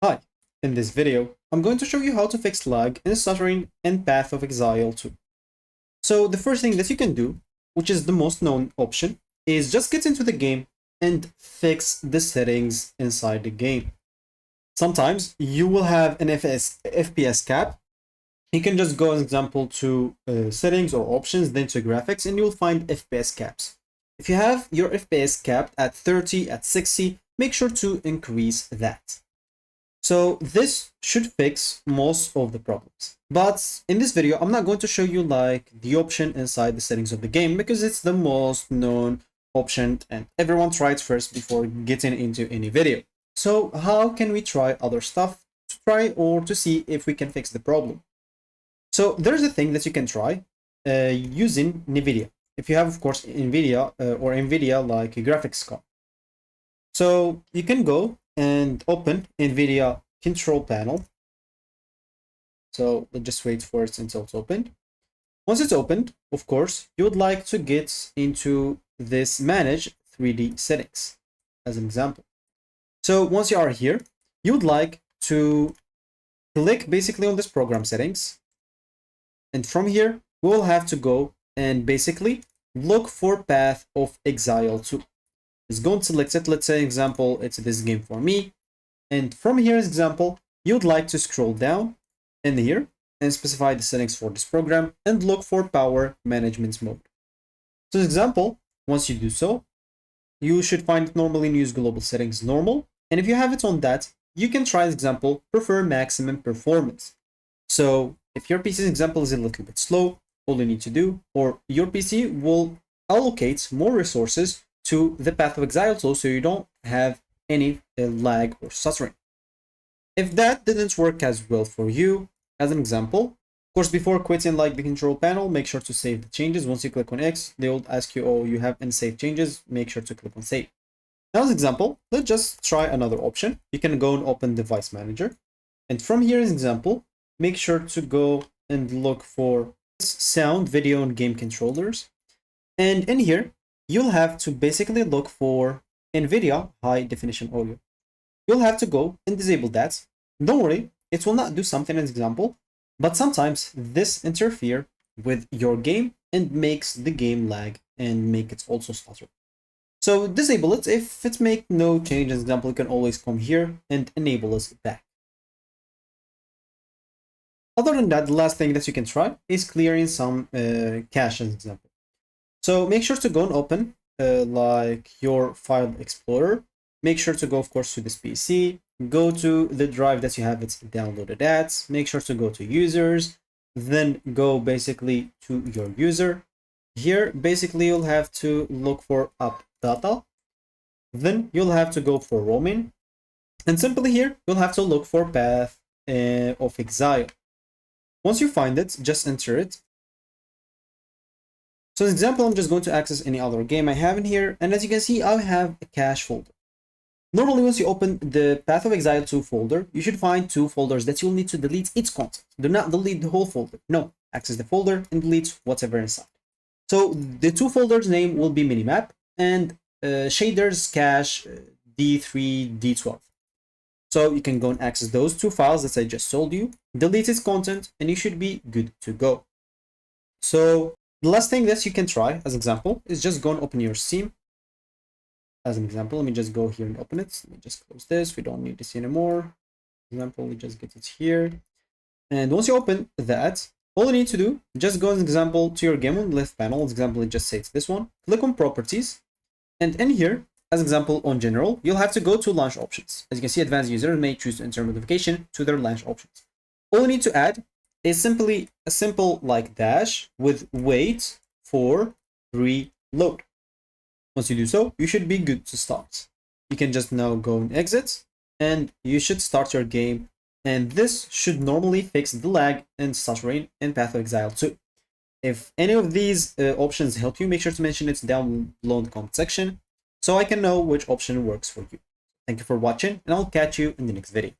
Hi, in this video, I'm going to show you how to fix lag in Stuttering and Path of Exile 2. So the first thing that you can do, which is the most known option, is just get into the game and fix the settings inside the game. Sometimes you will have an FPS cap. You can just go, as an example, to settings or options, then to graphics, and you'll find FPS caps. If you have your FPS capped at 30, at 60, make sure to increase that. So this should fix most of the problems. But in this video, I'm not going to show you like the option inside the settings of the game because it's the most known option and everyone tries first before getting into any video. So how can we try other stuff to try or to see if we can fix the problem? So there's a thing that you can try using NVIDIA. If you have, of course, NVIDIA like a graphics card. So you can go and open NVIDIA control panel. So let's just wait for it until it's opened. Once it's opened, of course, you would like to get into this manage 3D settings as an example. So once you are here, you would like to click basically on this program settings. And from here, we will have to go and basically look for Path of Exile 2. It's going to select it. Let's say, example, it's this game for me. And from here, as example, you'd like to scroll down in here and specify the settings for this program and look for power management mode. So, as example, once you do so, you should find it normally in use global settings normal. And if you have it on that, you can try, as example, prefer maximum performance. So if your PC's example is a little bit slow, all you need to do, or your PC will allocate more resources to the Path of Exile tool so you don't have any lag or stuttering. If that didn't work as well for you, as an example, of course, before quitting like the control panel, make sure to save the changes. Once you click on X, they will ask you, oh, you have unsaved changes. Make sure to click on save. Now, as an example, let's just try another option. You can go and open Device Manager. And from here, as an example, make sure to go and look for sound, video, and game controllers. And in here, you'll have to basically look for NVIDIA high definition audio. You'll have to go and disable that. Don't worry, it will not do something as example, but sometimes this interfere with your game and makes the game lag and make it also stutter. So disable it. If it make no change, as example, you can always come here and enable it back. Other than that, the last thing that you can try is clearing some cache as example. So make sure to go and open like your file explorer. Make sure to go, of course, to this PC. Go to the drive that you have it downloaded at. Make sure to go to users. Then go basically to your user. Here, basically, you'll have to look for app data. Then you'll have to go for roaming. And simply here, you'll have to look for Path of Exile. Once you find it, just enter it. So as example, I'm just going to access any other game I have in here. And as you can see, I have a cache folder. Normally, once you open the Path of Exile 2 folder, you should find two folders that you'll need to delete its content. Do not delete the whole folder. No, access the folder and delete whatever inside. So the two folders name will be minimap and shaders cache D3, D12. So you can go and access those two files that I just told you, delete its content, and you should be good to go. So the last thing that you can try as example is just go and open your Steam. As an example, let me just go here and open it. Let me just close this. We don't need this anymore. Example, we just get it here. And once you open that, all you need to do, just go as an example to your game on the left panel. As example, it just says this one. Click on properties. And in here, as example on general, you'll have to go to launch options. As you can see, advanced users may choose to enter notification to their launch options. All you need to add is simply a simple like dash with wait for reload. Once you do so, you should be good to start. You can just now go and exit and you should start your game. And this should normally fix the lag and stuttering in Path of Exile 2. If any of these options help you, make sure to mention it down below in the comment section so I can know which option works for you. Thank you for watching, and I'll catch you in the next video.